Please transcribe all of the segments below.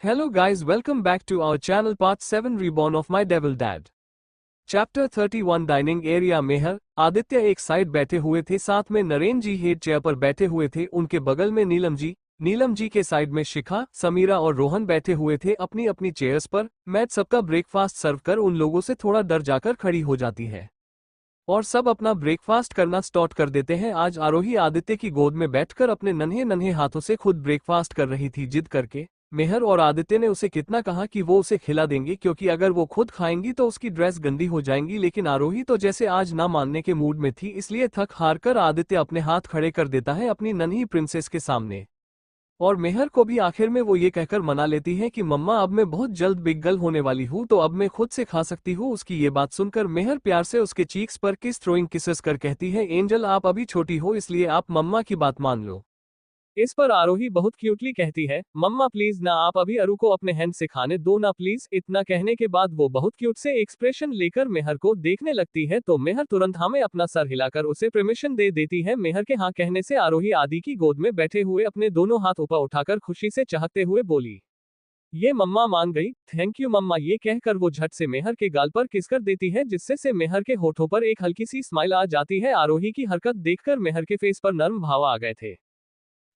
Hello guys, welcome back to our channel part 7 Reborn of My Devil Dad. Chapter 31 dining area Mehar, Aditya एक side बैठे हुए थे, साथ में नरेन जी हेड चेयर पर बैठे हुए थे, उनके बगल में नीलम जी के साइड में शिखा, समीरा और रोहन बैठे हुए थे अपनी अपनी चेयर्स पर। मैट सबका ब्रेकफास्ट सर्व कर उन लोगों से थोड़ा डर जाकर खड़ी हो जाती है और सब अपना ब्रेकफास्ट करना स्टार्ट कर देते हैं। आज आरोही आदित्य की गोद में बैठकर अपने नन्हे नन्हे हाथों से खुद ब्रेकफास्ट कर रही थी। जिद करके मेहर और आदित्य ने उसे कितना कहा कि वो उसे खिला देंगे, क्योंकि अगर वो खुद खाएंगी तो उसकी ड्रेस गंदी हो जाएंगी, लेकिन आरोही तो जैसे आज ना मानने के मूड में थी, इसलिए थक हार कर आदित्य अपने हाथ खड़े कर देता है अपनी नन्ही प्रिंसेस के सामने। और मेहर को भी आखिर में वो ये कहकर मना लेती है कि मम्मा अब मैं बहुत जल्द बिग गर्ल होने वाली हूँ, तो अब मैं खुद से खा सकती हूँ। उसकी ये बात सुनकर मेहर प्यार से उसके चीक्स पर किस थ्रोइंग किसेस कर कहती है, एंजल आप अभी छोटी हो इसलिए आप मम्मा की बात मान लो। इस पर आरोही बहुत क्यूटली कहती है, मम्मा प्लीज ना, आप अभी अरु को अपने हैंड से खाने दो ना प्लीज। इतना कहने के बाद वो बहुत क्यूट से एक्सप्रेशन लेकर मेहर को देखने लगती है, तो मेहर तुरंत हाँ में अपना सर हिलाकर उसे परमिशन दे देती है। मेहर के हाँ कहने से आरोही आदि की गोद में बैठे हुए अपने दोनों हाथ ऊपर उठाकर खुशी से चाहते हुए बोली, ये मम्मा मान गई, थैंक यू मम्मा। ये कहकर वो झट से मेहर के गाल पर किस कर देती है, जिससे से मेहर के होठों पर एक हल्की सी स्माइल आ जाती है। आरोही की हरकत देखकर मेहर के फेस पर नर्म भाव आ गए थे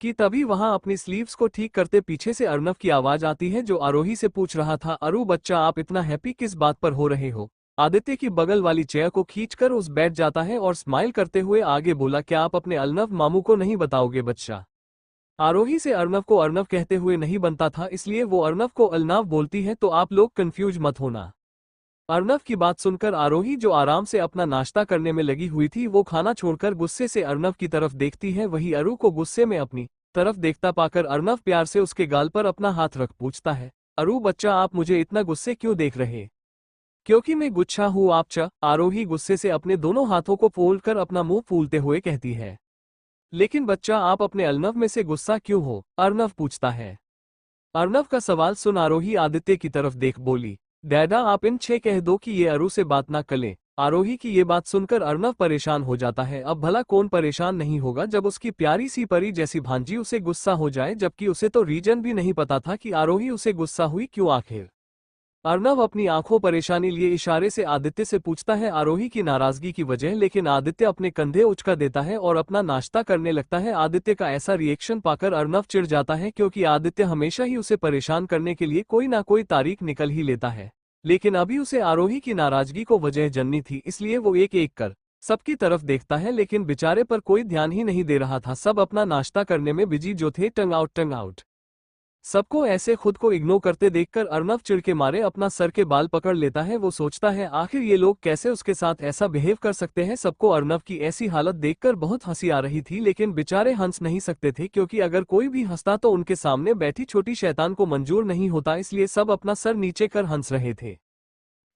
कि तभी वहां अपनी स्लीव्स को ठीक करते पीछे से अर्नव की आवाज आती है, जो आरोही से पूछ रहा था, अरु बच्चा आप इतना हैप्पी किस बात पर हो रहे हो। आदित्य की बगल वाली चेयर को खींचकर उस बैठ जाता है और स्माइल करते हुए आगे बोला, क्या आप अपने अर्नव मामू को नहीं बताओगे बच्चा। आरोही से अर्नव को अर्नव कहते हुए नहीं बनता था, इसलिए वो अर्नव को अलनाव बोलती है, तो आप लोग कंफ्यूज मत होना। अर्नव की बात सुनकर आरोही, जो आराम से अपना नाश्ता करने में लगी हुई थी, वो खाना छोड़कर गुस्से से अर्नव की तरफ देखती है। वही अरु को गुस्से में अपनी तरफ देखता पाकर अर्नव प्यार से उसके गाल पर अपना हाथ रख पूछता है, अरु बच्चा आप मुझे इतना गुस्से क्यों देख रहे। क्योंकि मैं गुच्छा हूँ आप चा। आरोही गुस्से से अपने दोनों हाथों को फोल्डकर अपना मुंह फूलते हुए कहती है, लेकिन बच्चा आप अपने अर्नव में से गुस्सा क्यों हो, अर्नव पूछता है। अर्नव का सवाल सुन आरोही आदित्य की तरफ देख बोली, डैडा आप इन 6 कह दो कि ये अरु से बात ना करें। आरोही की ये बात सुनकर अर्नव परेशान हो जाता है। अब भला कौन परेशान नहीं होगा जब उसकी प्यारी सी परी जैसी भांजी उसे गुस्सा हो जाए, जबकि उसे तो रीजन भी नहीं पता था कि आरोही उसे गुस्सा हुई क्यों आखिर। अर्नव अपनी आंखों परेशानी लिए इशारे से आदित्य से पूछता है आरोही की नाराजगी की वजह, लेकिन आदित्य अपने कंधे उचका देता है और अपना नाश्ता करने लगता है। आदित्य का ऐसा रिएक्शन पाकर अर्नव चिढ़ जाता है, क्योंकि आदित्य हमेशा ही उसे परेशान करने के लिए कोई ना कोई तारीख निकल ही लेता है, लेकिन अभी उसे आरोही की नाराजगी को वजह जाननी थी, इसलिए वो एक एक कर सबकी तरफ देखता है, लेकिन बेचारे पर कोई ध्यान ही नहीं दे रहा था। सब अपना नाश्ता करने में बिजी जो थे, टंग आउट। सबको ऐसे खुद को इग्नोर करते देखकर अर्नव चिढ़ के मारे अपना सर के बाल पकड़ लेता है। वो सोचता है आखिर ये लोग कैसे उसके साथ ऐसा बिहेव कर सकते हैं। सबको अर्नव की ऐसी हालत देखकर बहुत हंसी आ रही थी, लेकिन बेचारे हंस नहीं सकते थे, क्योंकि अगर कोई भी हंसता तो उनके सामने बैठी छोटी शैतान को मंजूर नहीं होता, इसलिए सब अपना सर नीचे कर हंस रहे थे।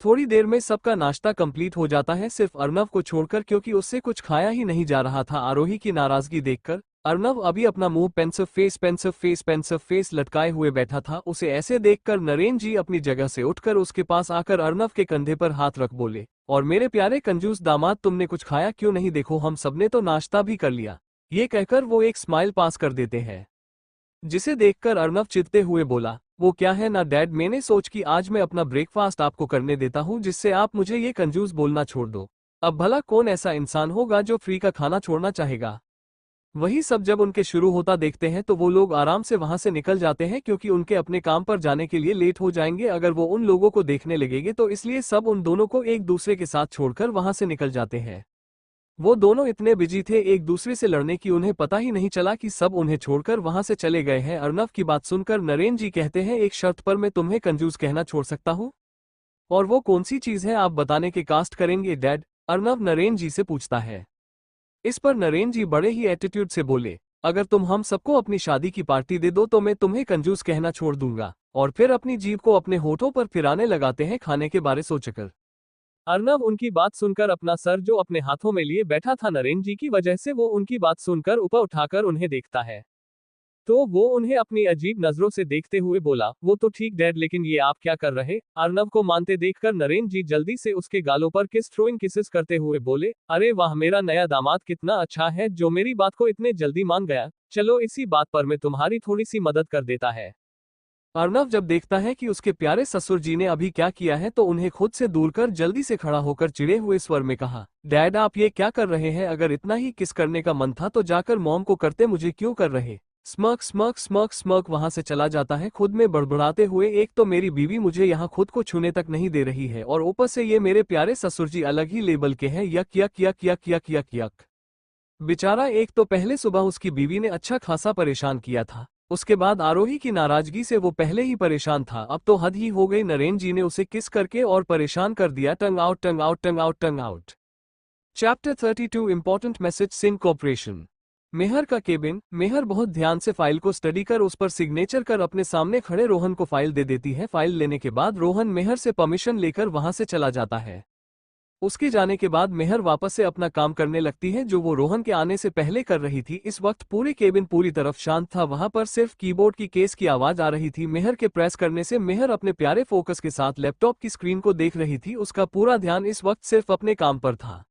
थोड़ी देर में सबका नाश्ता कंप्लीट हो जाता है, सिर्फ अर्नव को छोड़कर, क्योंकि उससे कुछ खाया ही नहीं जा रहा था। आरोही की नाराजगी देखकर अर्नव अभी अपना मुंह पेंसिव फेस लटकाए हुए बैठा था। उसे ऐसे देखकर नरेन जी अपनी जगह से उठकर उसके पास आकर अर्नव के कंधे पर हाथ रख बोले, और मेरे प्यारे कंजूस दामाद तुमने कुछ खाया क्यों नहीं, देखो हम सबने तो नाश्ता भी कर लिया। ये कहकर वो एक स्माइल पास कर देते हैं, जिसे देखकर अर्नव चिढ़ते हुए बोला, वो क्या है ना डैड, मैंने सोच कि आज मैं अपना ब्रेकफास्ट आपको करने देता हूँ, जिससे आप मुझे ये कंजूस बोलना छोड़ दो। अब भला कौन ऐसा इंसान होगा जो फ्री का खाना छोड़ना चाहेगा। वही सब जब उनके शुरू होता देखते हैं तो वो लोग आराम से वहां से निकल जाते हैं, क्योंकि उनके अपने काम पर जाने के लिए लेट हो जाएंगे अगर वो उन लोगों को देखने लगेंगे, तो इसलिए सब उन दोनों को एक दूसरे के साथ छोड़कर वहां से निकल जाते हैं। वो दोनों इतने बिजी थे एक दूसरे से लड़ने की, उन्हें पता ही नहीं चला कि सब उन्हें छोड़कर वहां से चले गए हैं। अर्नव की बात सुनकर नरेन जी कहते हैं, एक शर्त पर मैं तुम्हें कंजूस कहना छोड़ सकता हूँ, और वो कौन सी चीज है आप बताने के कास्ट करेंगे डैड, अर्नव नरेन जी से पूछता है। इस पर नरेन जी बड़े ही एटीट्यूड से बोले, अगर तुम हम सबको अपनी शादी की पार्टी दे दो तो मैं तुम्हें कंजूस कहना छोड़ दूंगा। और फिर अपनी जीभ को अपने होठों पर फिराने लगाते हैं खाने के बारे सोचकर। अर्नव उनकी बात सुनकर अपना सर जो अपने हाथों में लिए बैठा था नरेन जी की वजह से, वो उनकी बात सुनकर ऊपर उठाकर उन्हें देखता है, तो वो उन्हें अपनी अजीब नजरों से देखते हुए बोला, वो तो ठीक डैड, लेकिन ये आप क्या कर रहे। अर्नव को मानते देखकर नरेन जी जल्दी से उसके गालों पर किस थ्रोइंग किसेस करते हुए बोले, अरे वाह मेरा नया दामाद कितना अच्छा है जो मेरी बात को इतने जल्दी मान गया। चलो इसी बात पर मैं तुम्हारी थोड़ी सी मदद कर देता है। अर्नव जब देखता है कि उसके प्यारे ससुर जी ने अभी क्या किया है तो उन्हें खुद से दूर कर जल्दी से खड़ा होकर चिढ़े हुए स्वर में कहा, डैड आप ये क्या कर रहे हैं? अगर इतना ही किस करने का मन था तो जाकर मॉम को करते, मुझे क्यों कर रहे? स्मर्क स्मर्क स्मर्क स्मर्क वहां से चला जाता है खुद में बड़बड़ाते हुए, एक तो मेरी बीवी मुझे यहाँ खुद को छूने तक नहीं दे रही है और ऊपर से ये मेरे प्यारे ससुर जी अलग ही लेवल के हैं, यक यक यक यक यक यक यक। बेचारा, एक तो पहले सुबह उसकी बीवी ने अच्छा खासा परेशान किया था, उसके बाद आरोही की नाराजगी से वो पहले ही परेशान था, अब तो हद ही हो गई, नरेन जी ने उसे किस करके और परेशान कर दिया। टंग आउट टंग आउट टंग आउट टंग आउट। चैप्टर 32 इंपॉर्टेंट मैसेज सिन कॉर्पोरेशन। मेहर का केबिन। मेहर बहुत ध्यान से फाइल को स्टडी कर उस पर सिग्नेचर कर अपने सामने खड़े रोहन को फाइल दे देती है। फाइल लेने के बाद रोहन मेहर से परमिशन लेकर वहां से चला जाता है। उसके जाने के बाद मेहर वापस से अपना काम करने लगती है जो वो रोहन के आने से पहले कर रही थी। इस वक्त पूरे केबिन पूरी तरफ शांत था, वहां पर सिर्फ कीबोर्ड की केस की आवाज आ रही थी। मेहर के प्रेस करने से मेहर अपने प्यारे फोकस के साथ लैपटॉप की स्क्रीन को देख रही थी, उसका पूरा ध्यान इस वक्त सिर्फ अपने काम पर था।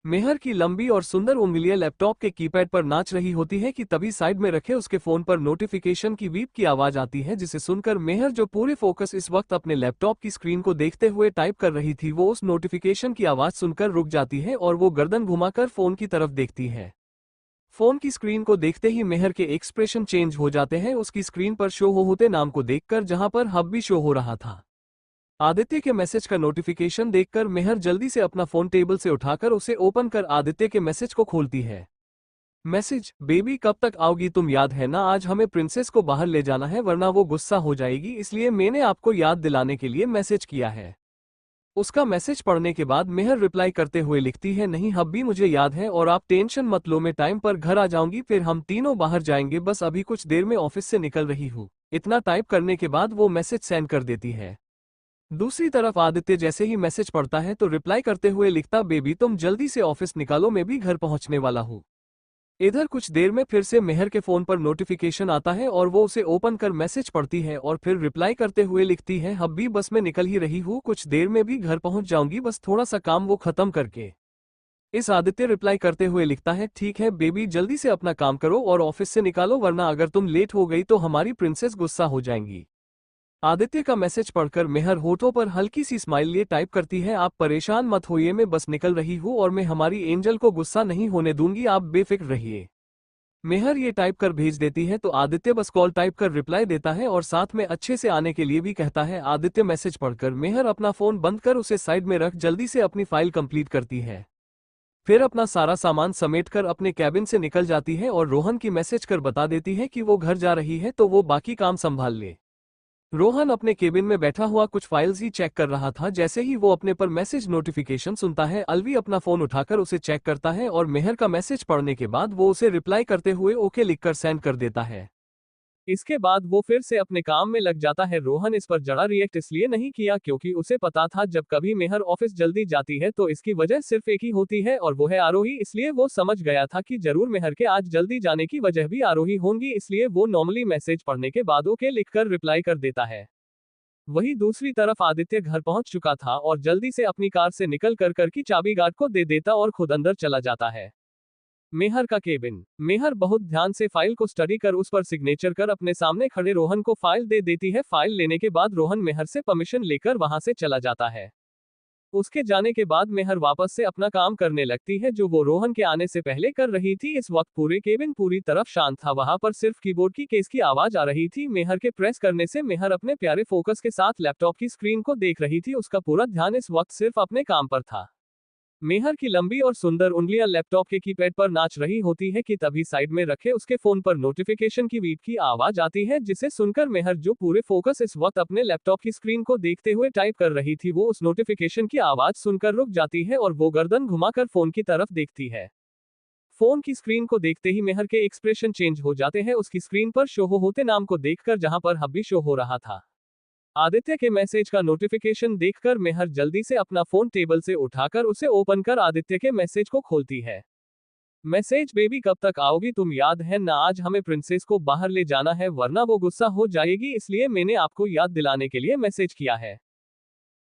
मेहर की लंबी और सुंदर उंगलियां लैपटॉप के कीपैड पर नाच रही होती है कि तभी साइड में रखे उसके फोन पर नोटिफिकेशन की बीप की आवाज आती है, जिसे सुनकर मेहर, जो पूरे फोकस इस वक्त अपने लैपटॉप की स्क्रीन को देखते हुए टाइप कर रही थी, वो उस नोटिफिकेशन की आवाज सुनकर रुक जाती है और वो गर्दन घुमाकर फोन की तरफ देखती है। फोन की स्क्रीन को देखते ही मेहर के एक्सप्रेशन चेंज हो जाते हैं, उसकी स्क्रीन पर शो होते नाम को देखकर, जहां पर हब भी शो हो रहा था। आदित्य के मैसेज का नोटिफिकेशन देखकर मेहर जल्दी से अपना फोन टेबल से उठाकर उसे ओपन कर आदित्य के मैसेज को खोलती है। मैसेज, बेबी कब तक आओगी तुम? याद है ना आज हमें प्रिंसेस को बाहर ले जाना है वरना वो गुस्सा हो जाएगी, इसलिए मैंने आपको याद दिलाने के लिए मैसेज किया है। उसका मैसेज पढ़ने के बाद मेहर रिप्लाई करते हुए लिखती है, नहीं हब्बी मुझे याद है और आप टेंशन मत लो, मैं टाइम पर घर आ जाऊंगी, फिर हम तीनों बाहर जाएंगे, बस अभी कुछ देर में ऑफिस से निकल रही हूँ। इतना टाइप करने के बाद वो मैसेज सेंड कर देती है। दूसरी तरफ आदित्य जैसे ही मैसेज पढ़ता है तो रिप्लाई करते हुए लिखता, बेबी तुम जल्दी से ऑफिस निकालो, मैं भी घर पहुंचने वाला हूँ। इधर कुछ देर में फिर से मेहर के फोन पर नोटिफिकेशन आता है और वो उसे ओपन कर मैसेज पढ़ती है और फिर रिप्लाई करते हुए लिखती है, हब्बी बस मैं निकल ही रही हूँ, कुछ देर में भी घर पहुंच जाऊंगी, बस थोड़ा सा काम वो खत्म करके। इस आदित्य रिप्लाई करते हुए लिखता है, ठीक है बेबी जल्दी से अपना काम करो और ऑफिस से निकालो, वरना अगर तुम लेट हो गई तो हमारी प्रिंसेस गुस्सा हो जाएंगी। आदित्य का मैसेज पढ़कर मेहर होठों पर हल्की सी स्माइल लिए टाइप करती है, आप परेशान मत होइए, मैं बस निकल रही हूँ और मैं हमारी एंजल को गुस्सा नहीं होने दूंगी, आप बेफिक्र रहिए। मेहर ये टाइप कर भेज देती है तो आदित्य बस कॉल टाइप कर रिप्लाई देता है और साथ में अच्छे से आने के लिए भी कहता है। आदित्य मैसेज पढ़कर मेहर अपना फोन बंद कर उसे साइड में रख जल्दी से अपनी फाइल कंप्लीट करती है। फिर अपना सारा सामान समेटकर अपने कैबिन से निकल जाती है और रोहन की मैसेज कर बता देती है कि वो घर जा रही है तो वो बाकी काम संभाल ले। रोहन अपने केबिन में बैठा हुआ कुछ फाइल्स ही चेक कर रहा था, जैसे ही वो अपने पर मैसेज नोटिफिकेशन सुनता है अलवी अपना फोन उठाकर उसे चेक करता है और मेहर का मैसेज पढ़ने के बाद वो उसे रिप्लाई करते हुए ओके लिखकर सेंड कर देता है। इसके बाद वो फिर से अपने काम में लग जाता है। रोहन इस पर जरा रिएक्ट इसलिए नहीं किया क्योंकि उसे पता था जब कभी मेहर ऑफिस जल्दी जाती है तो इसकी वजह सिर्फ एक ही होती है और वो है आरोही, इसलिए वो समझ गया था कि जरूर मेहर के आज जल्दी जाने की वजह भी आरोही होंगी, इसलिए वो नॉर्मली मैसेज पढ़ने के बाद ओके लिखकर रिप्लाई कर देता है। वहीं दूसरी तरफ आदित्य घर पहुंच चुका था और जल्दी से अपनी कार से निकल कर की चाबी गार्ड को दे देता और खुद अंदर चला जाता है। मेहर का केबिन। मेहर बहुत ध्यान से फाइल को स्टडी कर उस पर सिग्नेचर कर अपने सामने खड़े रोहन को फाइल दे देती है। फाइल लेने के बाद रोहन मेहर से परमिशन लेकर वहां से चला जाता है। उसके जाने के बाद मेहर वापस से अपना काम करने लगती है जो वो रोहन के आने से पहले कर रही थी। इस वक्त पूरे केबिन पूरी तरफ शांत था, वहां पर सिर्फ कीबोर्ड की केस की आवाज आ रही थी। मेहर के प्रेस करने से मेहर अपने प्यारे फोकस के साथ लैपटॉप की स्क्रीन को देख रही थी, उसका पूरा ध्यान इस वक्त सिर्फ अपने काम पर था। मेहर की लंबी और सुंदर उंगलियां लैपटॉप के कीपैड पर नाच रही होती है कि तभी साइड में रखे उसके फोन पर नोटिफिकेशन की बीप की आवाज आती है, जिसे सुनकर मेहर, जो पूरे फोकस इस वक्त अपने लैपटॉप की स्क्रीन को देखते हुए टाइप कर रही थी, वो उस नोटिफिकेशन की आवाज सुनकर रुक जाती है और वो गर्दन घुमाकर फोन की तरफ देखती है। फोन की स्क्रीन को देखते ही मेहर के एक्सप्रेशन चेंज हो जाते हैं, उसकी स्क्रीन पर शो होते नाम को देखकर, जहां पर हब्बी शो हो रहा था। आदित्य के मैसेज का नोटिफिकेशन देखकर मेहर जल्दी से अपना फोन टेबल से उठाकर उसे ओपन कर आदित्य के मैसेज को खोलती है। मैसेज, बेबी कब तक आओगी तुम? याद है ना आज हमें प्रिंसेस को बाहर ले जाना है वरना वो गुस्सा हो जाएगी, इसलिए मैंने आपको याद दिलाने के लिए मैसेज किया है।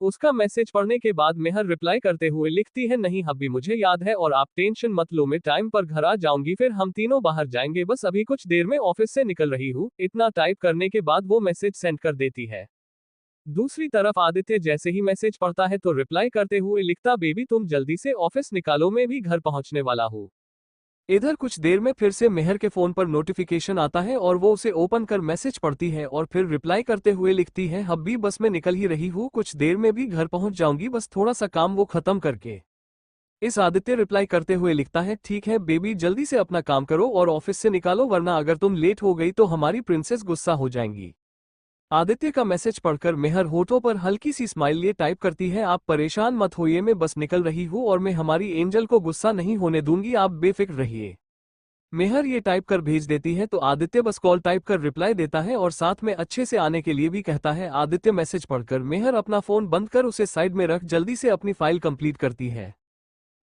उसका मैसेज पढ़ने के बाद मेहर रिप्लाई करते हुए लिखती है, नहीं हब्बी मुझे याद है और आप टेंशन मत लो, मैं टाइम पर घर आ जाऊंगी, फिर हम तीनों बाहर जाएंगे, बस अभी कुछ देर में ऑफिस से निकल रही हूँ। इतना टाइप करने के बाद वो मैसेज सेंड कर देती है। दूसरी तरफ आदित्य जैसे ही मैसेज पढ़ता है तो रिप्लाई करते हुए लिखता, बेबी तुम जल्दी से ऑफिस निकालो, मैं भी घर पहुंचने वाला हूँ। इधर कुछ देर में फिर से मेहर के फोन पर नोटिफिकेशन आता है और वो उसे ओपन कर मैसेज पढ़ती है और फिर रिप्लाई करते हुए लिखती है, हब्बी बस मैं निकल ही रही हूँ, कुछ देर में भी घर पहुंच जाऊंगी, बस थोड़ा सा काम वो खत्म करके। इस आदित्य रिप्लाई करते हुए लिखता है, ठीक है बेबी जल्दी से अपना काम करो और ऑफिस से निकालो, वरना अगर तुम लेट हो गई तो हमारी प्रिंसेस गुस्सा हो जाएंगी। आदित्य का मैसेज पढ़कर मेहर होठों पर हल्की सी स्माइल लिए टाइप करती है, आप परेशान मत होइए, मैं बस निकल रही हूँ और मैं हमारी एंजल को गुस्सा नहीं होने दूंगी, आप बेफिक्र रहिए। मेहर ये टाइप कर भेज देती है तो आदित्य बस कॉल टाइप कर रिप्लाई देता है और साथ में अच्छे से आने के लिए भी कहता है। आदित्य मैसेज पढ़कर मेहर अपना फोन बंद कर उसे साइड में रख जल्दी से अपनी फाइल कंप्लीट करती है।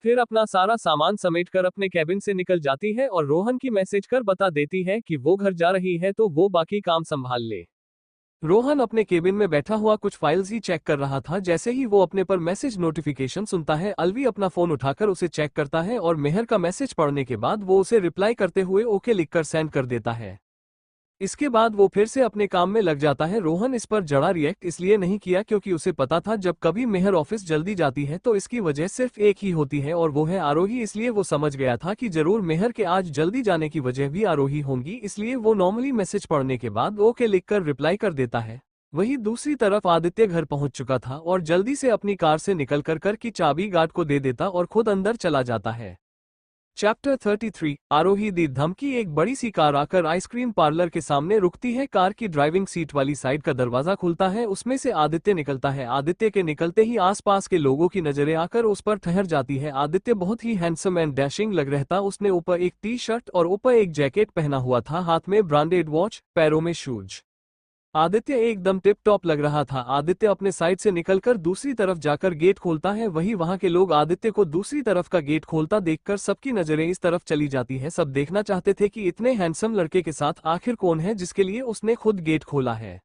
फिर अपना सारा सामान समेटकर अपने कैबिन से निकल जाती है और रोहन की मैसेज कर बता देती है कि वो घर जा रही है तो वो बाकी काम संभाल ले। रोहन अपने केबिन में बैठा हुआ कुछ फाइल्स ही चेक कर रहा था। जैसे ही वो अपने पर मैसेज नोटिफिकेशन सुनता है, अलवी अपना फोन उठाकर उसे चेक करता है और मेहर का मैसेज पढ़ने के बाद वो उसे रिप्लाई करते हुए ओके लिखकर सेंड कर देता है। इसके बाद वो फिर से अपने काम में लग जाता है। रोहन इस पर जड़ा रिएक्ट इसलिए नहीं किया क्योंकि उसे पता था जब कभी मेहर ऑफिस जल्दी जाती है तो इसकी वजह सिर्फ एक ही होती है और वो है आरोही, इसलिए वो समझ गया था कि जरूर मेहर के आज जल्दी जाने की वजह भी आरोही होंगी, इसलिए वो नॉर्मली मैसेज पढ़ने के बाद ओके लिखकर रिप्लाई कर देता है। वहीं दूसरी तरफ आदित्य घर पहुंच चुका था और जल्दी से अपनी कार से निकलकर कर की चाबी गार्ड को दे देता और खुद अंदर चला जाता है। चैप्टर 33 आरोही दी धमकी। एक बड़ी सी कार आकर आइसक्रीम पार्लर के सामने रुकती है। कार की ड्राइविंग सीट वाली साइड का दरवाजा खुलता है, उसमें से आदित्य निकलता है। आदित्य के निकलते ही आसपास के लोगों की नजरें आकर उस पर ठहर जाती है। आदित्य बहुत ही हैंडसम एंड डैशिंग लग रहा था। उसने ऊपर एक टी शर्ट और ऊपर एक जैकेट पहना हुआ था, हाथ में ब्रांडेड वॉच, पैरों में शूज। आदित्य एकदम टिप टॉप लग रहा था। आदित्य अपने साइड से निकलकर दूसरी तरफ जाकर गेट खोलता है। वहीं वहां के लोग आदित्य को दूसरी तरफ का गेट खोलता देखकर सबकी नजरें इस तरफ चली जाती है। सब देखना चाहते थे कि इतने हैंडसम लड़के के साथ आखिर कौन है जिसके लिए उसने खुद गेट खोला है।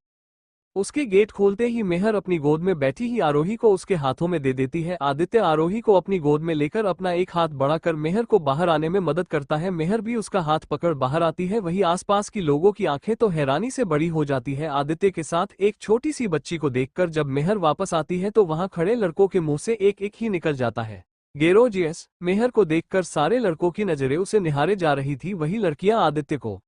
उसके गेट खोलते ही मेहर अपनी गोद में बैठी ही आरोही को उसके हाथों में दे देती है। आदित्य आरोही को अपनी गोद में लेकर अपना एक हाथ बढ़ाकर मेहर को बाहर आने में मदद करता है। मेहर भी उसका हाथ पकड़ बाहर आती है। वहीं आसपास की लोगों की आंखें तो हैरानी से बड़ी हो जाती है आदित्य के साथ एक छोटी सी बच्ची को देखकर। जब मेहर वापस आती है तो वहां खड़े लड़कों के मुंह से एक एक ही निकल जाता है, गेरोजियस। मेहर को देखकर सारे लड़कों की नजरें उसे निहारे जा रही थी, वही लड़कियां आदित्य को।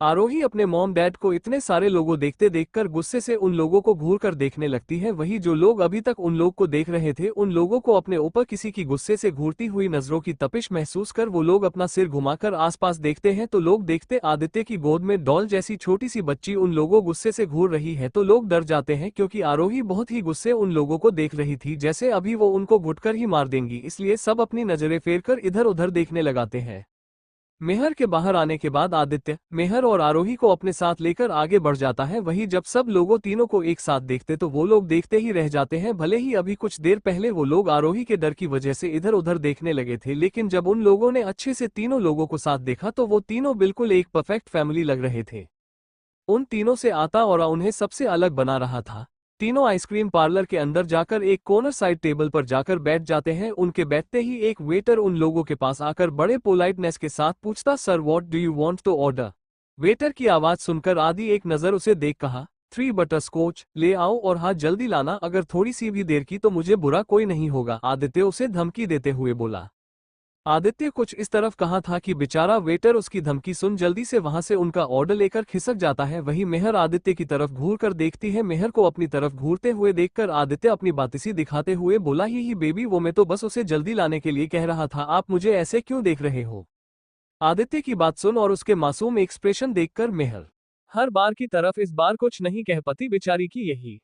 आरोही अपने मॉम डैड को इतने सारे लोगों देखते देखकर गुस्से से उन लोगों को घूर कर देखने लगती है। वही जो लोग अभी तक उन लोग को देख रहे थे, उन लोगों को अपने ऊपर किसी की गुस्से से घूरती हुई नजरों की तपिश महसूस कर वो लोग अपना सिर घुमाकर आसपास देखते हैं तो लोग देखते आदित्य की गोद में डॉल जैसी छोटी सी बच्ची उन लोगों गुस्से से घूर रही है तो लोग डर जाते हैं क्योंकि आरोही बहुत ही गुस्से उन लोगों को देख रही थी, जैसे अभी वो उनको घुटकर ही मार देंगी। इसलिए सब अपनी नजरें फेरकर इधर उधर देखने लगाते हैं। मेहर के बाहर आने के बाद आदित्य मेहर और आरोही को अपने साथ लेकर आगे बढ़ जाता है। वहीं जब सब लोगों तीनों को एक साथ देखते तो वो लोग देखते ही रह जाते हैं। भले ही अभी कुछ देर पहले वो लोग आरोही के डर की वजह से इधर उधर देखने लगे थे, लेकिन जब उन लोगों ने अच्छे से तीनों लोगों को साथ देखा तो वो तीनों बिल्कुल एक परफेक्ट फैमिली लग रहे थे। उन तीनों से आता और उन्हें सबसे अलग बना रहा था। तीनों आइसक्रीम पार्लर के अंदर जाकर एक कॉर्नर साइड टेबल पर जाकर बैठ जाते हैं। उनके बैठते ही एक वेटर उन लोगों के पास आकर बड़े पोलाइटनेस के साथ पूछता, sir what do you want to order. Waiter की आवाज सुनकर आदि एक नजर उसे देख कहा, 3 बटरस्कॉच ले आओ और हाँ जल्दी लाना, अगर थोड़ी सी भी देर की तो मुझे बुरा कोई नहीं होगा, आदित्य उसे धमकी देते हुए बोला। आदित्य कुछ इस तरफ कहा था कि बेचारा वेटर उसकी धमकी सुन जल्दी से वहां से उनका ऑर्डर लेकर खिसक जाता है। वहीं मेहर आदित्य की तरफ घूर कर देखती है। मेहर को अपनी तरफ घूरते हुए देखकर आदित्य अपनी बातिसी दिखाते हुए बोला, ही बेबी वो मैं तो बस उसे जल्दी लाने के लिए कह रहा था, आप मुझे ऐसे क्यों देख रहे हो। आदित्य की बात सुन और उसके मासूम एक्सप्रेशन देखकर मेहर हर बार की तरफ इस बार कुछ नहीं कह पाती। बेचारी की यही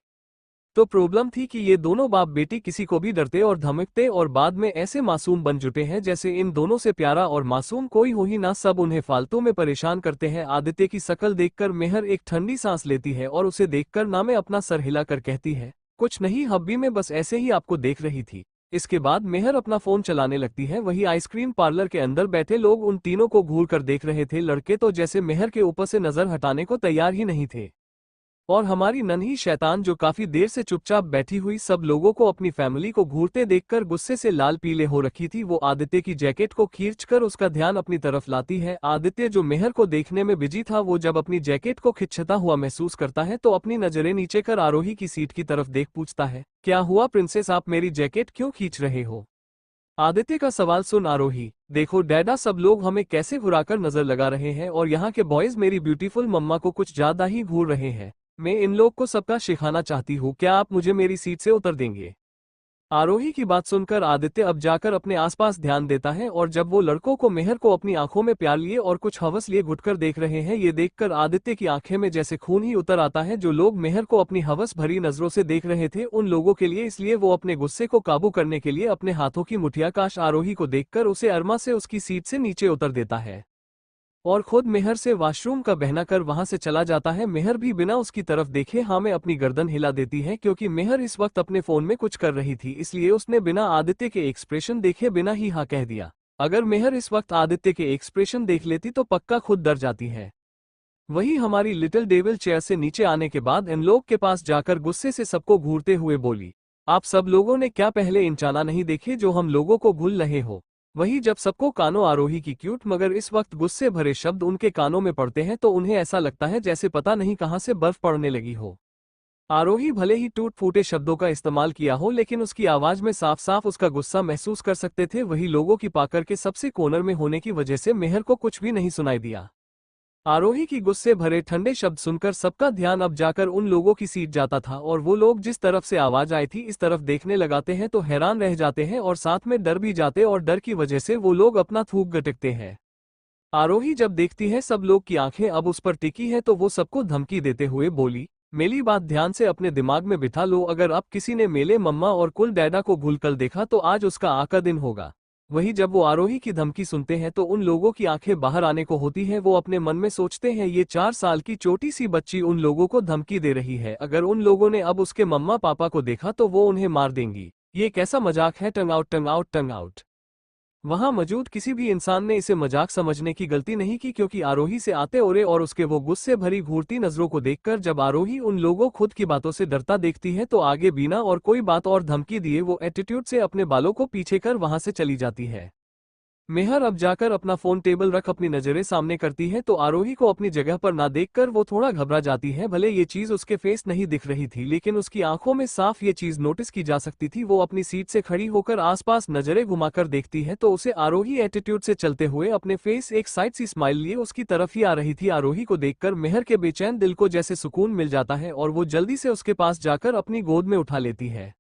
तो प्रॉब्लम थी कि ये दोनों बाप बेटी किसी को भी डरते और धमकते और बाद में ऐसे मासूम बन जुटे हैं जैसे इन दोनों से प्यारा और मासूम कोई हो ही ना, सब उन्हें फालतू में परेशान करते हैं। आदित्य की शक्ल देखकर मेहर एक ठंडी सांस लेती है और उसे देखकर ना में अपना सर हिलाकर कहती है, कुछ नहीं हब्बी, मैं बस ऐसे ही आपको देख रही थी। इसके बाद मेहर अपना फोन चलाने लगती है। वही आइसक्रीम पार्लर के अंदर बैठे लोग उन तीनों को घूर कर देख रहे थे। लड़के तो जैसे मेहर के ऊपर से नजर हटाने को तैयार ही नहीं थे और हमारी नन्ही शैतान जो काफी देर से चुपचाप बैठी हुई सब लोगों को अपनी फैमिली को घूरते देखकर गुस्से से लाल पीले हो रखी थी, वो आदित्य की जैकेट को खींचकर उसका ध्यान अपनी तरफ लाती है। आदित्य जो मेहर को देखने में बिजी था, वो जब अपनी जैकेट को खिंचता हुआ महसूस करता है तो अपनी नजरें नीचे कर आरोही की सीट की तरफ देख पूछता है, क्या हुआ प्रिंसेस, आप मेरी जैकेट क्यों खींच रहे हो? आदित्य का सवाल सुन आरोही, देखो डैडा, सब लोग हमें कैसे घुराकर नजर लगा रहे हैं और यहाँ के बॉयज मेरी ब्यूटीफुल मम्मा को कुछ ज्यादा ही घूर रहे हैं। मैं इन लोग को सबका सिखाना चाहती हूँ, क्या आप मुझे मेरी सीट से उतर देंगे? आरोही की बात सुनकर आदित्य अब जाकर अपने आसपास ध्यान देता है और जब वो लड़कों को मेहर को अपनी आंखों में प्यार लिए और कुछ हवस लिए घुटकर देख रहे हैं, ये देखकर आदित्य की आंखें में जैसे खून ही उतर आता है। जो लोग मेहर को अपनी हवस भरी नजरों से देख रहे थे उन लोगों के लिए, इसलिए वो अपने गुस्से को काबू करने के लिए अपने हाथों की मुठिया काश आरोही को देखकर उसे अरमा से उसकी सीट से नीचे उतर देता है और खुद मेहर से वॉशरूम का बहाना कर वहां से चला जाता है। मेहर भी बिना उसकी तरफ देखे हाँ में अपनी गर्दन हिला देती है, क्योंकि मेहर इस वक्त अपने फोन में कुछ कर रही थी, इसलिए उसने बिना आदित्य के एक्सप्रेशन देखे बिना ही हाँ कह दिया। अगर मेहर इस वक्त आदित्य के एक्सप्रेशन देख लेती तो पक्का खुद डर जाती है। वही हमारी लिटिल डेविल चेयर से नीचे आने के बाद इन लोग के पास जाकर गुस्से से सबको घूरते हुए बोली, आप सब लोगों ने क्या पहले इंचाना नहीं देखे जो हम लोगों को भूल रहे हो? वही जब सबको कानों आरोही की क्यूट मगर इस वक्त गुस्से भरे शब्द उनके कानों में पड़ते हैं तो उन्हें ऐसा लगता है जैसे पता नहीं कहां से बर्फ पड़ने लगी हो। आरोही भले ही टूट फूटे शब्दों का इस्तेमाल किया हो, लेकिन उसकी आवाज में साफ साफ उसका गुस्सा महसूस कर सकते थे। वही लोगों की पाकर के सबसे कोनर में होने की वजह से मेहर को कुछ भी नहीं सुनाई दिया। आरोही की गुस्से भरे ठंडे शब्द सुनकर सबका ध्यान अब जाकर उन लोगों की सीट जाता था और वो लोग जिस तरफ से आवाज आई थी इस तरफ देखने लगाते हैं तो हैरान रह जाते हैं और साथ में डर भी जाते और डर की वजह से वो लोग अपना थूक गटकते हैं। आरोही जब देखती है सब लोग की आंखें अब उस पर टिकी है तो वो सबको धमकी देते हुए बोली, मेरी बात ध्यान से अपने दिमाग में बिठा लो, अगर अब किसी ने मेले मम्मा और कुल डैडा को भूलकर देखा तो आज उसका आका दिन होगा। वही जब वो आरोही की धमकी सुनते हैं तो उन लोगों की आंखें बाहर आने को होती है। वो अपने मन में सोचते हैं ये 4 साल की छोटी सी बच्ची उन लोगों को धमकी दे रही है, अगर उन लोगों ने अब उसके मम्मा पापा को देखा तो वो उन्हें मार देंगी। ये कैसा मजाक है? टंग आउट टंग आउट टंग आउट। वहां मौजूद किसी भी इंसान ने इसे मजाक समझने की गलती नहीं की, क्योंकि आरोही से आते ओरे और उसके वो गुस्से भरी घूरती नजरों को देखकर जब आरोही उन लोगों खुद की बातों से डरता देखती है तो आगे बिना और कोई बात और धमकी दिए वो एटीट्यूड से अपने बालों को पीछे कर वहां से चली जाती है। मेहर अब जाकर अपना फोन टेबल रख अपनी नजरें सामने करती है तो आरोही को अपनी जगह पर ना देखकर वो थोड़ा घबरा जाती है। भले ये चीज उसके फेस नहीं दिख रही थी, लेकिन उसकी आंखों में साफ ये चीज नोटिस की जा सकती थी। वो अपनी सीट से खड़ी होकर आसपास नजरें घुमाकर देखती है तो उसे आरोही एटीट्यूड से चलते हुए अपने फेस एक साइड सी स्माइल लिए उसकी तरफ ही आ रही थी। आरोही को देखकर मेहर के बेचैन दिल को जैसे सुकून मिल जाता है और वो जल्दी से उसके पास जाकर अपनी गोद में उठा लेती है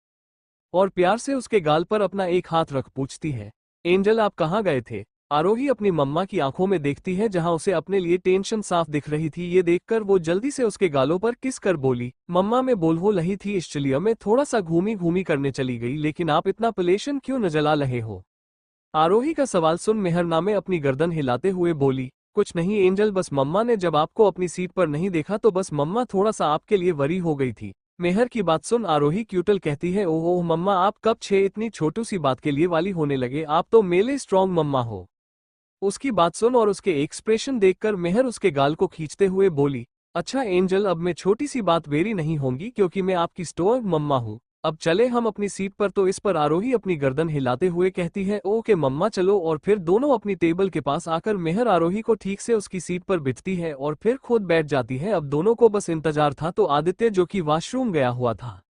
और प्यार से उसके गाल पर अपना एक हाथ रख पूछती है, एंजल आप कहाँ गए थे? आरोही अपनी मम्मा की आंखों में देखती है जहां उसे अपने लिए टेंशन साफ दिख रही थी। ये देखकर वो जल्दी से उसके गालों पर किस कर बोली, मम्मा मैं बोल हो रही थी इसलिए मैं थोड़ा सा घूमी घूमी करने चली गई, लेकिन आप इतना परेशान क्यों नजर आ रहे हो? आरोही का सवाल सुन मेहर नामे अपनी गर्दन हिलाते हुए बोली, कुछ नहीं एंजल, बस मम्मा ने जब आपको अपनी सीट पर नहीं देखा तो बस मम्मा थोड़ा सा आपके लिए वरी हो गई थी। मेहर की बात सुन आरोही क्यूटल कहती है, ओह मम्मा आप कब छे इतनी छोटी सी बात के लिए वाली होने लगे, आप तो मेले स्ट्रॉन्ग मम्मा हो। उसकी बात सुन और उसके एक्सप्रेशन देखकर मेहर उसके गाल को खींचते हुए बोली, अच्छा एंजल अब मैं छोटी सी बात वेरी नहीं होंगी क्योंकि मैं आपकी स्ट्रॉन्ग मम्मा हूँ। अब चले हम अपनी सीट पर। तो इस पर आरोही अपनी गर्दन हिलाते हुए कहती है, ओके मम्मा चलो, और फिर दोनों अपनी टेबल के पास आकर मेहर आरोही को ठीक से उसकी सीट पर बिठती है और फिर खुद बैठ जाती है। अब दोनों को बस इंतजार था तो आदित्य जो कि वॉशरूम गया हुआ था।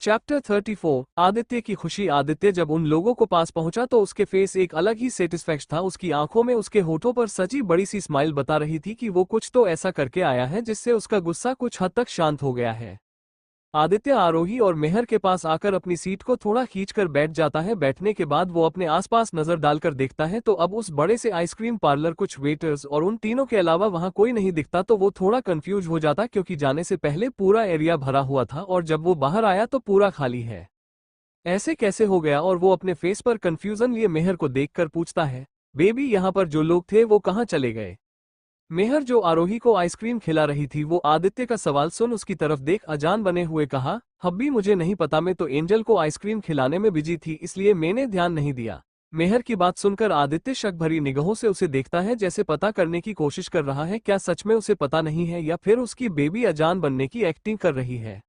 चैप्टर 34 आदित्य की खुशी। आदित्य जब उन लोगों को पास पहुंचा तो उसके फेस एक अलग ही सेटिस्फैक्शन था। उसकी आंखों में उसके होठों पर सजी बड़ी सी स्माइल बता रही थी कि वो कुछ तो ऐसा करके आया है जिससे उसका गुस्सा कुछ हद तक शांत हो गया है। आदित्य आरोही और मेहर के पास आकर अपनी सीट को थोड़ा खींचकर बैठ जाता है। बैठने के बाद वो अपने आसपास नजर डालकर देखता है तो अब उस बड़े से आइसक्रीम पार्लर, कुछ वेटर्स और उन तीनों के अलावा वहां कोई नहीं दिखता। तो वो थोड़ा कंफ्यूज हो जाता क्योंकि जाने से पहले पूरा एरिया भरा हुआ था और जब वो बाहर आया तो पूरा खाली है। ऐसे कैसे हो गया? और वो अपने फेस पर कंफ्यूजन लिए मेहर को देखकर पूछता है, बेबी यहाँ पर जो लोग थे वो कहाँ चले गए? मेहर जो आरोही को आइसक्रीम खिला रही थी वो आदित्य का सवाल सुन उसकी तरफ देख अजान बने हुए कहा, हब्बी मुझे नहीं पता, मैं तो एंजल को आइसक्रीम खिलाने में बिजी थी इसलिए मैंने ध्यान नहीं दिया। मेहर की बात सुनकर आदित्य शक भरी निगाहों से उसे देखता है, जैसे पता करने की कोशिश कर रहा है क्या सच में उसे पता नहीं है या फिर उसकी बेबी अजान बनने की एक्टिंग कर रही है।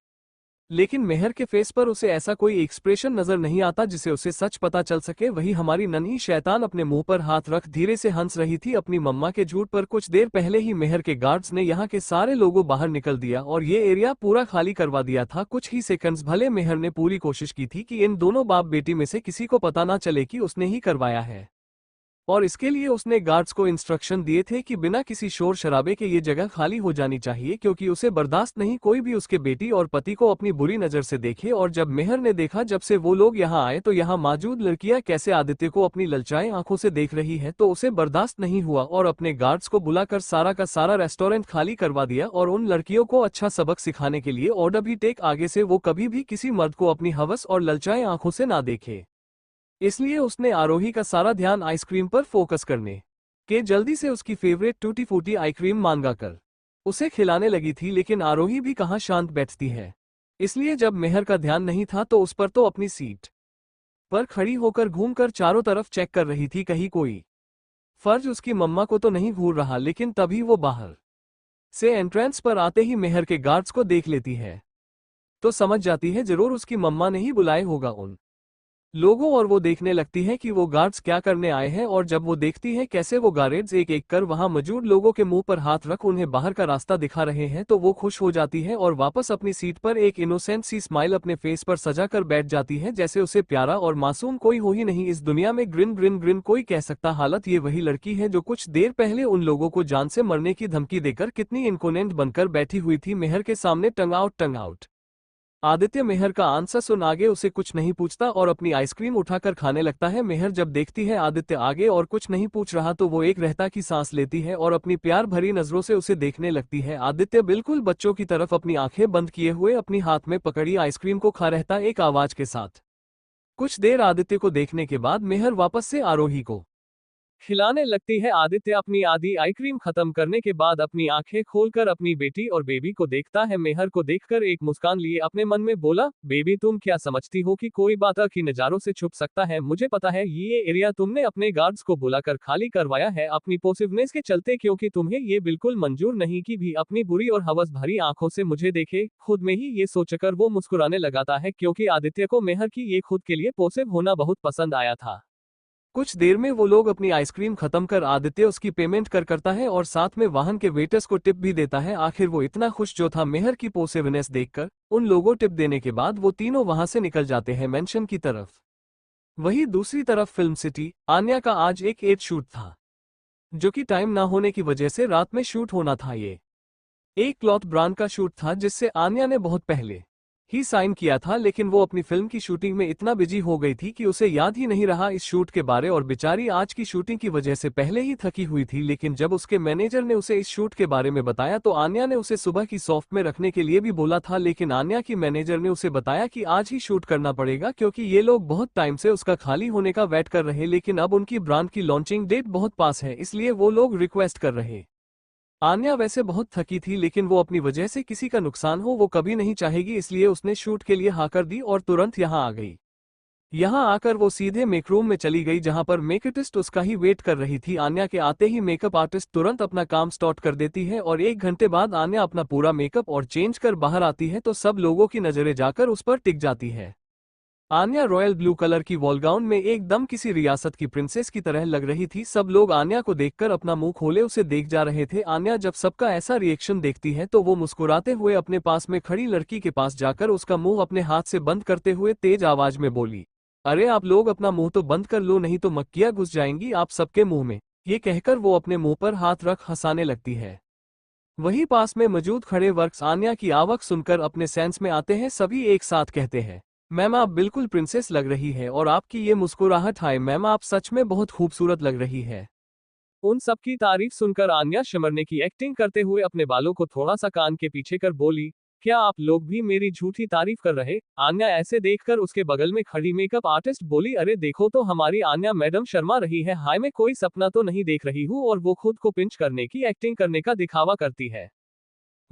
लेकिन मेहर के फेस पर उसे ऐसा कोई एक्सप्रेशन नजर नहीं आता जिसे उसे सच पता चल सके। वही हमारी नन्ही शैतान अपने मुंह पर हाथ रख धीरे से हंस रही थी अपनी मम्मा के झूठ पर। कुछ देर पहले ही मेहर के गार्ड्स ने यहाँ के सारे लोगों बाहर निकल दिया और ये एरिया पूरा खाली करवा दिया था कुछ ही सेकंड्स। भले मेहर ने पूरी कोशिश की थी कि इन दोनों बाप बेटी में से किसी को पता ना चले कि उसने ही करवाया है, और इसके लिए उसने गार्ड्स को इंस्ट्रक्शन दिए थे कि बिना किसी शोर शराबे के ये जगह खाली हो जानी चाहिए, क्योंकि उसे बर्दाश्त नहीं कोई भी उसके बेटी और पति को अपनी बुरी नजर से देखे। और जब मेहर ने देखा जब से वो लोग यहाँ आए तो यहाँ मौजूद लड़कियां कैसे आदित्य को अपनी ललचाए आंखों से देख रही है, तो उसे बर्दाश्त नहीं हुआ और अपने गार्ड्स को बुलाकर सारा का सारा रेस्टोरेंट खाली करवा दिया और उन लड़कियों को अच्छा सबक सिखाने के लिए ऑर्डर भी टेक आगे से वो कभी भी किसी मर्द को अपनी हवस और ललचाए आंखों से ना देखे। इसलिए उसने आरोही का सारा ध्यान आइसक्रीम पर फोकस करने के जल्दी से उसकी फेवरेट टूटी फूटी आइसक्रीम मांगा कर उसे खिलाने लगी थी। लेकिन आरोही भी कहाँ शांत बैठती है, इसलिए जब मेहर का ध्यान नहीं था तो उस पर तो अपनी सीट पर खड़ी होकर घूमकर चारों तरफ चेक कर रही थी कहीं कोई फर्ज उसकी मम्मा को तो नहीं घूर रहा। लेकिन तभी वो बाहर से एंट्रेंस पर आते ही मेहर के गार्ड्स को देख लेती है तो समझ जाती है जरूर उसकी मम्मा ने ही बुलाए होगा उन लोगों, और वो देखने लगती है कि वो गार्ड्स क्या करने आए हैं। और जब वो देखती है कैसे वो गार्ड्स एक एक कर वहां मौजूद लोगों के मुंह पर हाथ रख उन्हें बाहर का रास्ता दिखा रहे हैं तो वो खुश हो जाती है और वापस अपनी सीट पर एक इनोसेंट सी स्माइल अपने फेस पर सजा कर बैठ जाती है, जैसे उसे प्यारा और मासूम कोई हो ही नहीं इस दुनिया में। ग्रिन ग्रिन ग्रिन कोई कह सकता हालत ये वही लड़की है जो कुछ देर पहले उन लोगों को जान से मरने की धमकी देकर कितनी इनकोनेंट बनकर बैठी हुई थी मेहर के सामने टंग आउट टंग आउट। आदित्य मेहर का आंसर सुन आगे उसे कुछ नहीं पूछता और अपनी आइसक्रीम उठाकर खाने लगता है। मेहर जब देखती है आदित्य आगे और कुछ नहीं पूछ रहा तो वो एक रहता की सांस लेती है और अपनी प्यार भरी नजरों से उसे देखने लगती है। आदित्य बिल्कुल बच्चों की तरफ अपनी आंखें बंद किए हुए अपनी हाथ में पकड़ी आइसक्रीम को खा रहता एक आवाज के साथ। कुछ देर आदित्य को देखने के बाद मेहर वापस से आरोही को खिलाने लगती है। आदित्य अपनी आधी आइसक्रीम खत्म करने के बाद अपनी आंखें खोलकर अपनी बेटी और बेबी को देखता है। मेहर को देखकर एक मुस्कान लिए अपने मन में बोला, बेबी तुम क्या समझती हो कि कोई बात की नजारों से छुप सकता है? मुझे पता है ये एरिया तुमने अपने गार्ड्स को बुलाकर खाली करवाया है अपनी पोसिवनेस के चलते, क्योंकि तुम्हें ये बिल्कुल मंजूर नहीं कि भी अपनी बुरी और हवस भरी आंखों से मुझे देखे। खुद में ही ये सोचकर वो मुस्कुराने लगाता है क्योंकि आदित्य को मेहर की ये खुद के लिए पोसिव होना बहुत पसंद आया था। कुछ देर में वो लोग अपनी आइसक्रीम खत्म कर आदित्य उसकी पेमेंट करता है और साथ में वाहन के वेटर्स को टिप भी देता है। आखिर वो इतना खुश जो था मेहर की पोसेवनेस देखकर। उन लोगों टिप देने के बाद वो तीनों वहां से निकल जाते हैं मेंशन की तरफ। वहीं दूसरी तरफ फिल्म सिटी आन्या का आज एक एड शूट था जो कि टाइम ना होने की वजह से रात में शूट होना था। ये एक क्लॉथ ब्रांड का शूट था जिससे आन्या ने बहुत पहले ही साइन किया था, लेकिन वो अपनी फिल्म की शूटिंग में इतना बिजी हो गई थी कि उसे याद ही नहीं रहा इस शूट के बारे और बेचारी आज की शूटिंग की वजह से पहले ही थकी हुई थी। लेकिन जब उसके मैनेजर ने उसे इस शूट के बारे में बताया तो आन्या ने उसे सुबह की सॉफ्ट में रखने के लिए भी बोला था, लेकिन आन्या की मैनेजर ने उसे बताया कि आज ही शूट करना पड़ेगा क्योंकि ये लोग बहुत टाइम से उसका खाली होने का वेट कर रहे, लेकिन अब उनकी ब्रांड की लॉन्चिंग डेट बहुत पास है इसलिए वो लोग रिक्वेस्ट कर रहे। आन्या वैसे बहुत थकी थी लेकिन वो अपनी वजह से किसी का नुकसान हो वो कभी नहीं चाहेगी, इसलिए उसने शूट के लिए हाँ कर दी और तुरंत यहाँ आ गई। यहाँ आकर वो सीधे मेकरूम में चली गई जहाँ पर मेकआर्टिस्ट उसका ही वेट कर रही थी। आन्या के आते ही मेकअप आर्टिस्ट तुरंत अपना काम स्टार्ट कर देती है और 1 घंटे बाद आन्या अपना पूरा मेकअप और चेंज कर बाहर आती है तो सब लोगों की नजरें जाकर उस पर टिक जाती है। आन्या रॉयल ब्लू कलर की वॉलगाउन में एकदम किसी रियासत की प्रिंसेस की तरह लग रही थी। सब लोग आन्या को देखकर अपना मुंह खोले उसे देख जा रहे थे। आन्या जब सबका ऐसा रिएक्शन देखती है तो वो मुस्कुराते हुए अपने पास में खड़ी लड़की के पास जाकर उसका मुंह अपने हाथ से बंद करते हुए तेज आवाज में बोली, अरे आप लोग अपना मुंह तो बंद कर लो नहीं तो मक्खियां घुस जाएंगी आप सबके मुंह में। ये कहकर वो अपने मुंह पर हाथ रख हंसाने लगती है। वहीं पास में मौजूद खड़े वर्क्स आन्या की आवक सुनकर अपने सेंस में आते हैं। सभी एक साथ कहते हैं, मैम आप बिल्कुल प्रिंसेस लग रही है और आपकी ये मुस्कुराहट, हाय मैम आप सच में बहुत खूबसूरत लग रही है। उन सबकी तारीफ सुनकर आन्या शिमरने की एक्टिंग करते हुए अपने बालों को थोड़ा सा कान के पीछे कर बोली, क्या आप लोग भी मेरी झूठी तारीफ कर रहे? आन्या ऐसे देखकर उसके बगल में खड़ी मेकअप आर्टिस्ट बोली, अरे देखो तो हमारी आन्या मैडम शर्मा रही है, हाय मैं कोई सपना तो नहीं देख रही हूँ। और वो खुद को पिंच करने की एक्टिंग करने का दिखावा करती है।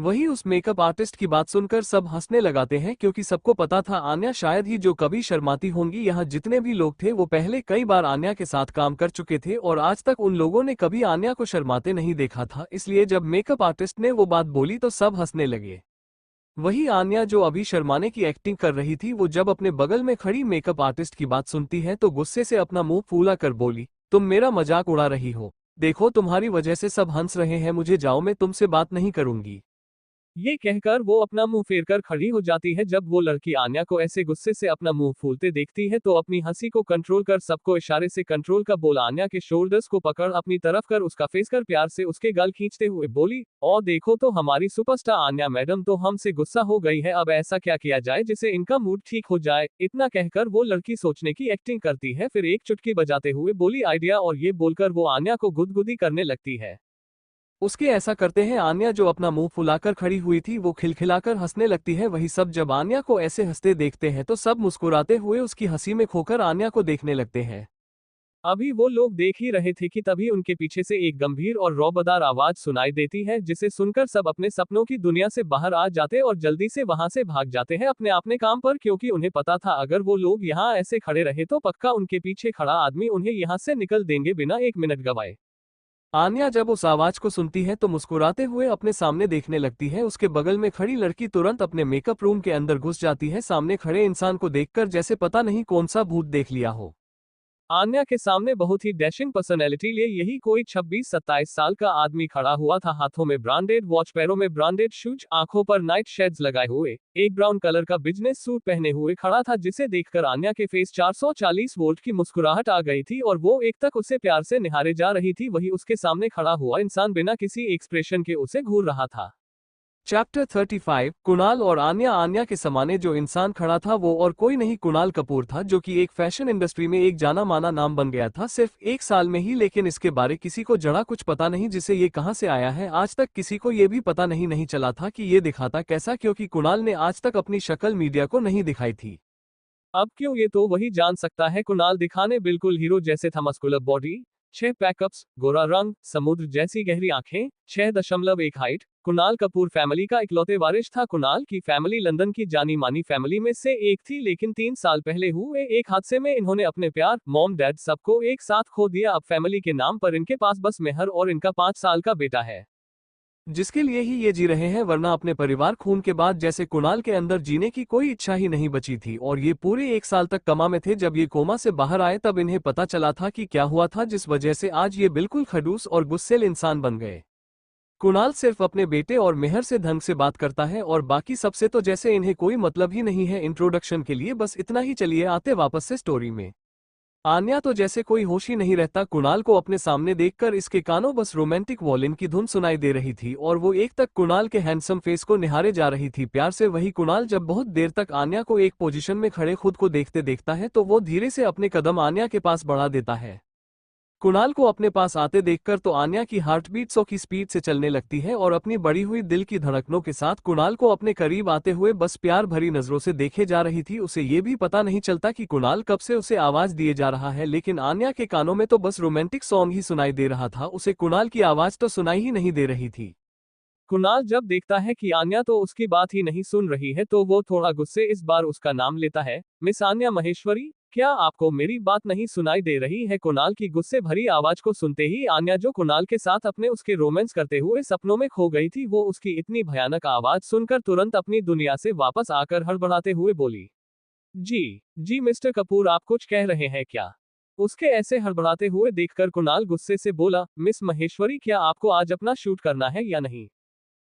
वही उस मेकअप आर्टिस्ट की बात सुनकर सब हंसने लगाते हैं क्योंकि सबको पता था आन्या शायद ही जो कभी शर्माती होंगी। यहाँ जितने भी लोग थे वो पहले कई बार आन्या के साथ काम कर चुके थे और आज तक उन लोगों ने कभी आन्या को शर्माते नहीं देखा था, इसलिए जब मेकअप आर्टिस्ट ने वो बात बोली तो सब हंसने लगे। वही आन्या जो अभी शर्माने की एक्टिंग कर रही थी, वो जब अपने बगल में खड़ी मेकअप आर्टिस्ट की बात सुनती है तो गुस्से से अपना मुंह फूला कर बोली, तुम मेरा मजाक उड़ा रही हो, देखो तुम्हारी वजह से सब हंस रहे हैं, मुझे जाओ, मैं तुमसे बात नहीं करूंगी। ये कहकर वो अपना मुंह फेर कर खड़ी हो जाती है। जब वो लड़की आन्या को ऐसे गुस्से से अपना मुंह फूलते देखती है तो अपनी हंसी को कंट्रोल कर सबको इशारे से कंट्रोल कर बोला, आन्या के शोल्डर्स को पकड़ अपनी तरफ कर उसका फेस कर प्यार से उसके गाल खींचते हुए बोली, और देखो तो हमारी सुपरस्टार आन्या मैडम तो हमसे गुस्सा हो गई है, अब ऐसा क्या किया जाए जिससे इनका मूड ठीक हो जाए। इतना कहकर वो लड़की सोचने की एक्टिंग करती है, फिर एक चुटकी बजाते हुए बोली, आइडिया, और ये बोलकर वो आन्या को गुदगुदी करने लगती है। उसके ऐसा करते हैं आन्या जो अपना मुंह फुलाकर खड़ी हुई थी वो खिलखिलाकर हंसने लगती है। वही सब जब आन्या को ऐसे हंसते देखते हैं तो सब मुस्कुराते हुए उसकी हंसी में खोकर आन्या को देखने लगते हैं। अभी वो लोग देख ही रहे थे कि तभी उनके पीछे से एक गंभीर और रौबदार आवाज सुनाई देती है, जिसे सुनकर सब अपने सपनों की दुनिया से बाहर आ जाते और जल्दी से वहां से भाग जाते हैं अपने काम पर, क्योंकि उन्हें पता था अगर वो लोग यहाँ ऐसे खड़े रहे तो पक्का उनके पीछे खड़ा आदमी उन्हें यहाँ से निकल देंगे बिना एक मिनट गवाए। आन्या जब उस आवाज को सुनती है तो मुस्कुराते हुए अपने सामने देखने लगती है। उसके बगल में खड़ी लड़की तुरंत अपने मेकअप रूम के अंदर घुस जाती है, सामने खड़े इंसान को देखकर जैसे पता नहीं कौन सा भूत देख लिया हो। आन्या के सामने बहुत ही डैशिंग पर्सनैलिटी लिए यही कोई 26-27 साल का आदमी खड़ा हुआ था, हाथों में ब्रांडेड वॉच, पैरों में ब्रांडेड शूज, आंखों पर नाइट शेड्स लगाए हुए, एक ब्राउन कलर का बिजनेस सूट पहने हुए खड़ा था, जिसे देखकर आन्या के फेस 440 वोल्ट की मुस्कुराहट आ गई थी और वो एक तक उसे प्यार से निहारे जा रही थी। वही उसके सामने खड़ा हुआ इंसान बिना किसी एक्सप्रेशन के उसे घूर रहा था। चैप्टर 35 कुणाल और आन्या। आन्या के सामने जो इंसान खड़ा था वो और कोई नहीं कुणाल कपूर था, जो कि एक फैशन इंडस्ट्री में एक जाना माना नाम बन गया था सिर्फ एक साल में ही, लेकिन इसके बारे किसी को जरा कुछ पता नहीं जिसे ये कहां से आया है। आज तक किसी को ये भी पता नहीं चला था कि ये दिखाता कैसा, क्योंकि कुणाल ने आज तक अपनी शक्ल मीडिया को नहीं दिखाई थी। अब क्यों, ये तो वही जान सकता है। कुणाल दिखाने बिल्कुल हीरो जैसे था, मस्कुलर बॉडी, 6 पैकअप्स, गोरा रंग, समुद्र जैसी गहरी आंखें, 6.1 हाइट। कुणाल कपूर फैमिली का इकलौते वारिस था। कुणाल की फैमिली लंदन की जानी मानी फैमिली में से एक थी, लेकिन 3 साल पहले हुए एक हादसे में इन्होंने अपने प्यार, मॉम डैड सबको एक साथ खो दिया। अब फैमिली के नाम पर इनके पास बस मेहर और इनका 5 साल का बेटा है, जिसके लिए ही ये जी रहे हैं, वरना अपने परिवार खून के बाद जैसे कुणाल के अंदर जीने की कोई इच्छा ही नहीं बची थी। और ये पूरे 1 साल तक कोमा में थे। जब ये कोमा से बाहर आए तब इन्हें पता चला था कि क्या हुआ था, जिस वजह से आज ये बिल्कुल खड़ूस और गुस्सैल इंसान बन गए। कुणाल सिर्फ अपने बेटे और मेहर से ढंग से बात करता है और बाकी सबसे तो जैसे इन्हें कोई मतलब ही नहीं है। इंट्रोडक्शन के लिए बस इतना ही, चलिए आते वापस से स्टोरी में। आन्या तो जैसे कोई होश ही नहीं रहता कुणाल को अपने सामने देखकर, इसके कानों बस रोमांटिक वॉलिन की धुन सुनाई दे रही थी और वो एक तक कुणाल के हैंडसम फेस को निहारे जा रही थी प्यार से। वही कुणाल जब बहुत देर तक आन्या को एक पोजीशन में खड़े खुद को देखते देखता है तो वो धीरे से अपने कदम आन्या के पास बढ़ा देता है। कुणाल को अपने पास आते देखकर तो आन्या की हार्टबीट 100 की स्पीड से चलने लगती है और अपनी बढ़ी हुई दिल की धड़कनों के साथ कुणाल को अपने करीब आते हुए बस प्यार भरी नजरों से देखे जा रही थी। उसे ये भी पता नहीं चलता कि कुणाल कब से उसे आवाज दिए जा रहा है, लेकिन आन्या के कानों में तो बस रोमांटिक सॉन्ग ही सुनाई दे रहा था, उसे कुणाल की आवाज तो सुनाई ही नहीं दे रही थी। कुणाल जब देखता है कि आन्या तो उसकी बात ही नहीं सुन रही है तो वो थोड़ा गुस्से इस बार उसका नाम लेता है, मिस आन्या महेश्वरी, क्या आपको मेरी बात नहीं सुनाई दे रही है? कुणाल की गुस्से भरी आवाज को सुनते ही आन्या, जो कुणाल के साथ अपने उसके रोमांस करते हुए सपनों में खो गई थी, वो उसकी इतनी भयानक आवाज सुनकर तुरंत अपनी दुनिया से वापस आकर हड़बड़ाते हुए बोली, जी मिस्टर कपूर, आप कुछ कह रहे हैं क्या? उसके ऐसे हड़बड़ाते हुए देखकर कुणाल गुस्से से बोला, मिस महेश्वरी, क्या आपको आज अपना शूट करना है या नहीं?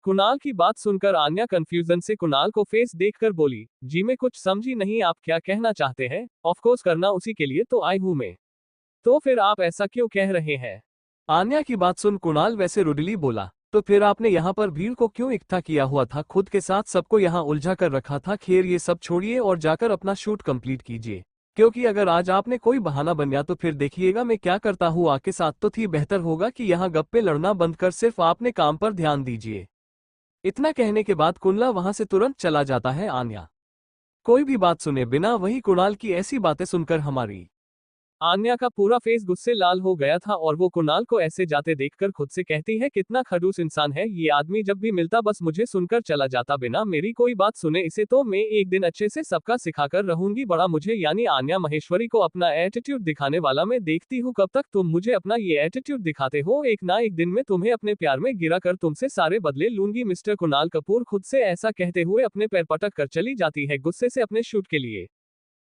कुणाल की बात सुनकर आन्या कंफ्यूजन से कुणाल को फेस देखकर बोली, जी मैं कुछ समझी नहीं, आप क्या कहना चाहते हैं? ऑफ कोर्स करना उसी के लिए तो आई हूं मैं। तो फिर आप ऐसा क्यों कह रहे हैं? आन्या की बात सुन कुणाल वैसे रुडली बोला, तो फिर आपने यहाँ पर भीड़ को क्यों इकट्ठा किया हुआ था? खुद के साथ सबको यहाँ उलझा कर रखा था। खैर ये सब छोड़िए और जाकर अपना शूट कंप्लीट कीजिए, क्योंकि अगर आज आपने कोई बहाना बनाया तो फिर देखिएगा मैं क्या करता हूँ आपके साथ। तो थी बेहतर होगा कि यहाँ गप्पे लड़ना बंद कर सिर्फ आपने काम पर ध्यान दीजिए। इतना कहने के बाद कुणाल वहां से तुरंत चला जाता है। आन्या कोई भी बात सुने बिना वही कुणाल की ऐसी बातें सुनकर हमारी आन्या का पूरा फेस गुस्से लाल हो गया था और वो कुणाल को ऐसे जाते देखकर खुद से कहती है कितना खड़ूस इंसान है ये आदमी, जब भी मिलता बस मुझे सुनकर चला जाता बिना मेरी कोई बात सुने। इसे तो मैं एक दिन अच्छे से सबका सिखाकर रहूंगी बड़ा मुझे, यानी आन्या महेश्वरी को अपना एटीट्यूड दिखाने वाला मैं देखती हूँ। कब तक तुम मुझे अपना ये एटीट्यूड दिखाते हो, एक ना एक दिन मैं तुम्हें अपने प्यार में गिरा कर तुमसे सारे बदले लूंगी। मिस्टर कुणाल कपूर खुद से ऐसा कहते हुए अपने पैर पटक कर चली जाती है गुस्से से अपने शूट के लिए।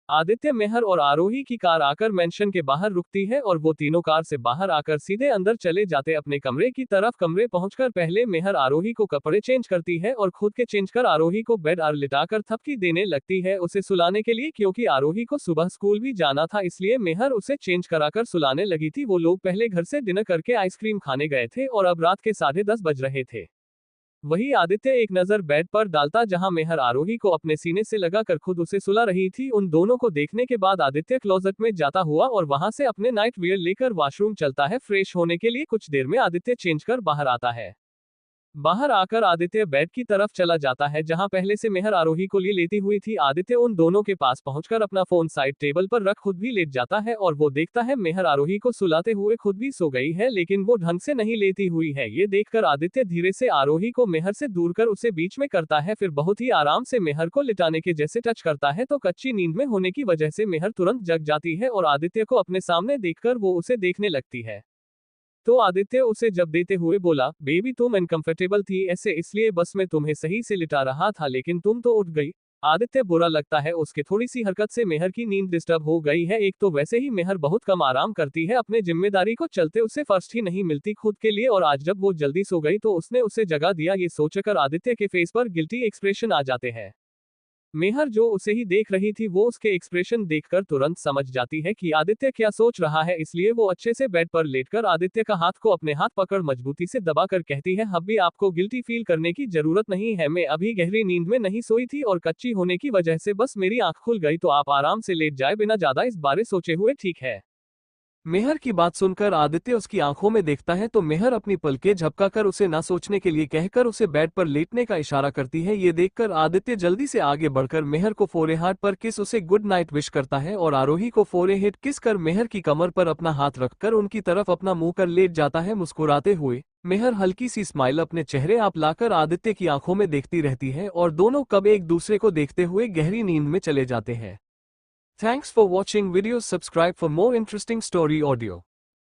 आदित्य, मेहर और आरोही की कार आकर मेंशन के बाहर रुकती है और वो तीनों कार से बाहर आकर सीधे अंदर चले जाते अपने कमरे की तरफ। कमरे पहुंचकर पहले मेहर आरोही को कपड़े चेंज करती है और खुद के चेंज कर आरोही को बेड पर लिटाकर थपकी देने लगती है उसे सुलाने के लिए, क्योंकि आरोही को सुबह स्कूल भी जाना था इसलिए मेहर उसे चेंज कराकर सुलाने लगी थी। वो लोग पहले घर से डिनर करके आइसक्रीम खाने गए थे और अब रात के 10:30 बज रहे थे। वही आदित्य एक नजर बेड पर डालता जहां मेहर आरोही को अपने सीने से लगाकर खुद उसे सुला रही थी। उन दोनों को देखने के बाद आदित्य क्लोजेट में जाता हुआ और वहां से अपने नाइट वियर लेकर वॉशरूम चलता है फ्रेश होने के लिए। कुछ देर में आदित्य चेंज कर बाहर आता है। बाहर आकर आदित्य बेड की तरफ चला जाता है जहां पहले से मेहर आरोही को लिए लेती हुई थी। आदित्य उन दोनों के पास पहुंचकर अपना फोन साइड टेबल पर रख खुद भी लेट जाता है और वो देखता है मेहर आरोही को सुलाते हुए खुद भी सो गई है, लेकिन वो ढंग से नहीं लेती हुई है। ये देखकर आदित्य धीरे से आरोही को मेहर से दूर कर उसे बीच में करता है, फिर बहुत ही आराम से मेहर को लिटाने के जैसे टच करता है। तो कच्ची नींद में होने की वजह से मेहर तुरंत जग जाती है और आदित्य को अपने सामने देखकर वो उसे देखने लगती है। तो आदित्य उसे जब देते हुए बोला, बेबी तुम अनकंफर्टेबल थी ऐसे, इसलिए बस मैं तुम्हें सही से लिटा रहा था लेकिन तुम तो उठ गई। आदित्य बुरा लगता है उसके थोड़ी सी हरकत से मेहर की नींद डिस्टर्ब हो गई है। एक तो वैसे ही मेहर बहुत कम आराम करती है, अपने जिम्मेदारी को चलते उसे फर्स्ट ही नहीं मिलती खुद के लिए, और आज जब वो जल्दी सो गई तो उसने उसे जगा दिया। ये सोचकर आदित्य के फेस पर गिल्टी एक्सप्रेशन आ जाते हैं। मेहर जो उसे ही देख रही थी वो उसके एक्सप्रेशन देखकर तुरंत समझ जाती है कि आदित्य क्या सोच रहा है, इसलिए वो अच्छे से बेड पर लेटकर आदित्य का हाथ को अपने हाथ पकड़ मजबूती से दबाकर कहती है, अभी आपको गिल्टी फील करने की जरूरत नहीं है, मैं अभी गहरी नींद में नहीं सोई थी और कच्ची होने की वजह से बस मेरी आंख खुल गई, तो आप आराम से लेट जाए बिना ज्यादा इस बारे सोचे हुए, ठीक है। मेहर की बात सुनकर आदित्य उसकी आंखों में देखता है तो मेहर अपनी पलकें झपकाकर उसे ना सोचने के लिए कहकर उसे बेड पर लेटने का इशारा करती है। ये देखकर आदित्य जल्दी से आगे बढ़कर मेहर को फोरहेड पर किस उसे गुड नाइट विश करता है और आरोही को फोरहेड किस कर मेहर की कमर पर अपना हाथ रखकर उनकी तरफ अपना मुंह कर लेट जाता है मुस्कुराते हुए। मेहर हल्की सी स्माइल अपने चेहरे आप लाकर आदित्य की आंखों में देखती रहती है और दोनों कब एक दूसरे को देखते हुए गहरी नींद में चले जाते हैं। Thanks for watching videos. Subscribe for more interesting story audio.